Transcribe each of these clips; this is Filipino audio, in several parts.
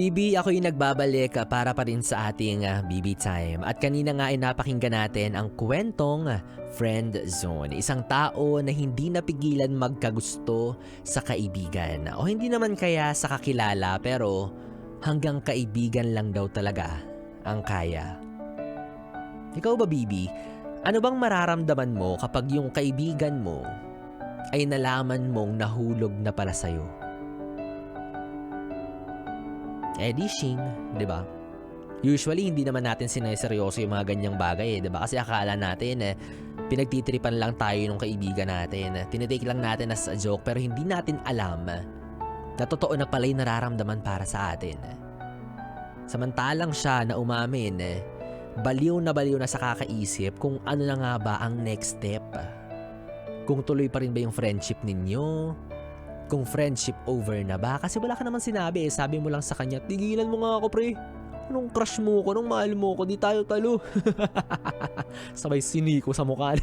BB, ako yung nagbabalik para pa rin sa ating BB Time. At kanina nga ay napakinggan natin ang kwentong Friend Zone. Isang tao na hindi napigilan magkagusto sa kaibigan. O hindi naman kaya sa kakilala, pero hanggang kaibigan lang daw talaga ang kaya. Ikaw ba, BB? Ano bang mararamdaman mo kapag yung kaibigan mo ay nalaman mong nahulog na pala sa'yo? Shing, di ba? Usually, hindi naman natin sineseryoso yung mga ganyang bagay, di ba? Kasi akala natin, pinagtitripan lang tayo ng kaibigan natin. Tinitake lang natin as a joke, pero hindi natin alam na totoo na pala'y nararamdaman para sa atin. Samantalang siya na umamin, baliw na sa kakaisip kung ano na nga ba ang next step. Kung tuloy pa rin ba yung friendship ninyo, kung friendship over na ba? Kasi wala ka naman sinabi sabi mo lang sa kanya, tigilan mo nga ako pre. Anong crush mo ko, anong mahal mo ko, di tayo talo. Sabay siniko sa mukha.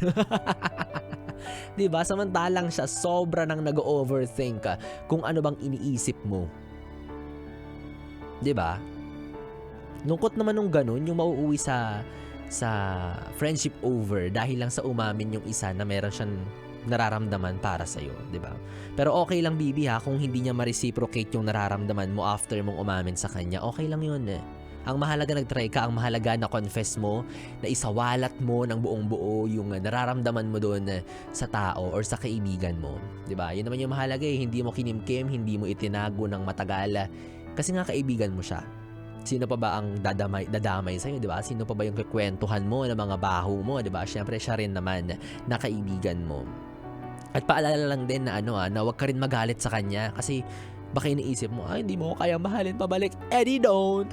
Diba? Samantalang siya sobra nang nag-overthink kung ano bang iniisip mo. Diba? Lungkot naman nung ganun, yung mauuwi sa friendship over dahil lang sa umamin yung isa na meron siyang nararamdaman para sa'yo, di ba? Pero okay lang, Bibi, ha, kung hindi niya ma-reciprocate yung nararamdaman mo after mong umamin sa kanya, okay lang yun. Ang mahalaga nag-try ka, ang mahalaga na confess mo, na isawalat mo ng buong buo yung nararamdaman mo doon sa tao or sa kaibigan mo, di ba? Yun naman yung mahalaga hindi mo kinimkim, hindi mo itinago ng matagal, kasi nga kaibigan mo siya. Sino pa ba ang dadamay sa'yo, di ba? Sino pa ba yung kikwentuhan mo ng mga baho mo, di ba? Siyempre, siya rin naman na kaibigan mo. At paalala lang din na na huwag ka rin magalit sa kanya kasi baka iniisip mo, hindi mo ko kaya mahalin pabalik. Eddie, don't!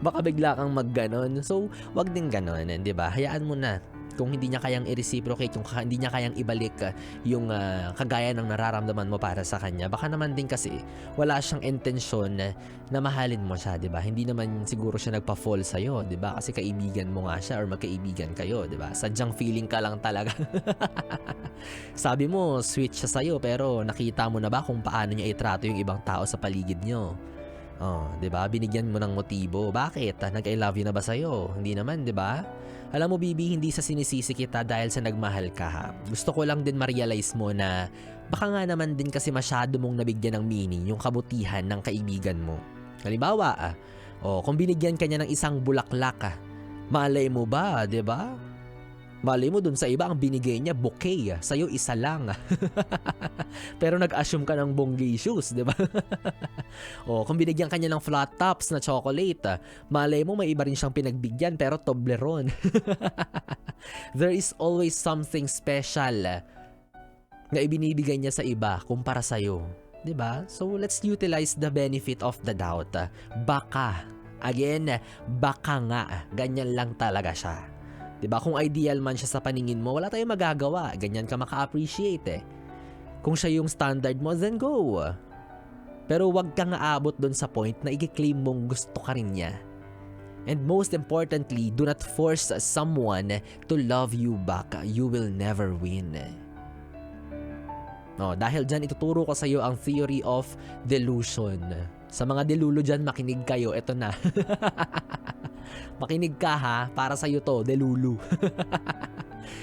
Baka bigla kang magganon. So, wag din ganon, di ba? Hayaan mo na. Kung hindi niya kayang i-reciprocate, kung hindi niya kayang ibalik yung kagaya ng nararamdaman mo para sa kanya, baka naman din kasi wala siyang intensyon na mahalin mo siya, di ba? Hindi naman siguro siya nagpa-fall sa'yo, di ba? Kasi kaibigan mo nga siya or magkaibigan kayo, di ba? Sadyang feeling ka lang talaga. Sabi mo, sweet siya sa'yo, pero nakita mo na ba kung paano niya itrato yung ibang tao sa paligid niyo? Oh, 'di ba? Binigyan mo ng motibo. Bakit? Nag-I love you na ba sa'yo? Hindi naman, 'di ba? Alam mo, Bibi, hindi sa sinisisi kita dahil sa nagmahal ka, ha. Gusto ko lang din ma-realize mo na baka nga naman din kasi masyado mong nabigyan ng meaning yung kabutihan ng kaibigan mo. Halimbawa, kung binigyan ka niya ng isang bulaklak, malay mo ba, 'di ba? Malay mo dun sa iba ang binigay niya bouquet, sa'yo isa lang. Pero nag-assume ka ng bonggacious, di ba? Kung binigyan ka niya ng flat tops na chocolate, malay mo may iba rin siyang pinagbigyan pero Toblerone. There is always something special na ibinibigay niya sa iba kumpara sa'yo, di ba? So let's utilize the benefit of the doubt. Baka, again, baka nga, ganyan lang talaga siya. Diba? Kung ideal man siya sa paningin mo, wala tayong magagawa. Ganyan ka maka-appreciate Kung siya yung standard mo, then go. Pero wag kang aabot dun sa point na i-claim mong gusto ka rin niya. And most importantly, do not force someone to love you back. You will never win. Dahil dyan, ituturo ko sa iyo ang theory of delusion. Sa mga delulo dyan, makinig kayo. Ito na. Makinig ka, ha, para sa'yo to, delulu.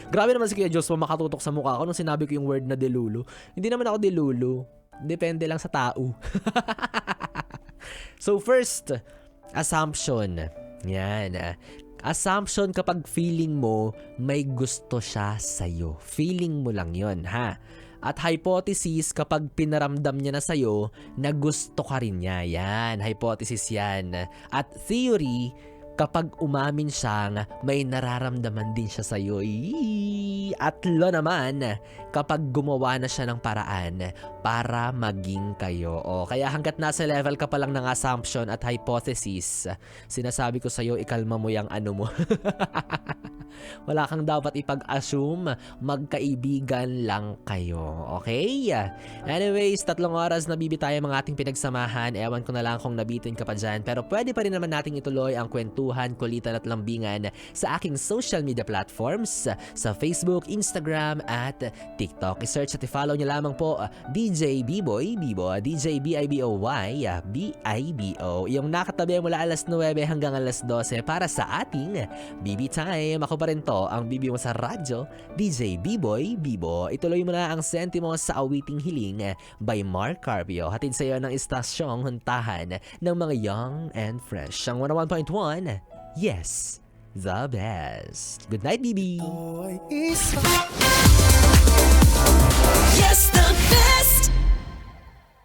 Grabe naman si Kuya Joshua makatutok sa mukha ko nung sinabi ko yung word na delulu. Hindi naman ako delulu. Depende lang sa tao. So first, assumption. Yan. Assumption kapag feeling mo may gusto siya sa'yo. Feeling mo lang yon, ha. At hypothesis kapag pinaramdam niya na sa'yo na gusto ka rin niya. Yan, hypothesis yan. At theory, kapag umamin siyang may nararamdaman din siya sa'yo. At lo naman, kapag gumawa na siya ng paraan para maging kayo. Kaya hanggat nasa level ka pa lang ng assumption at hypothesis, sinasabi ko sa'yo, ikalma mo yung ano mo. Wala kang dapat ipag-assume. Magkaibigan lang kayo. Okay? Anyways, 3 oras na bibitayan mga ating pinagsamahan. Ewan ko na lang kung nabitin ka pa dyan. Pero pwede pa rin naman nating ituloy ang kwentuhan, kulitan at lambingan sa aking social media platforms sa Facebook, Instagram at TikTok. I-search at i-follow niyo lamang po DJ Biboy, DJ B-I-B-O-Y, B-I-B-O. Yung nakatabi mula alas 9 hanggang alas 12 para sa ating BB Time. Ako pa rin to, ang BB mo sa radyo, DJ Biboy Bibo. Ituloy mo na ang sentimo sa Awiting Hiling by Mark Carpio. Hatid sa iyo ng istasyong huntahan ng mga young and fresh. Ang 101.1, yes, the best. Good night, BB! Yes, the best.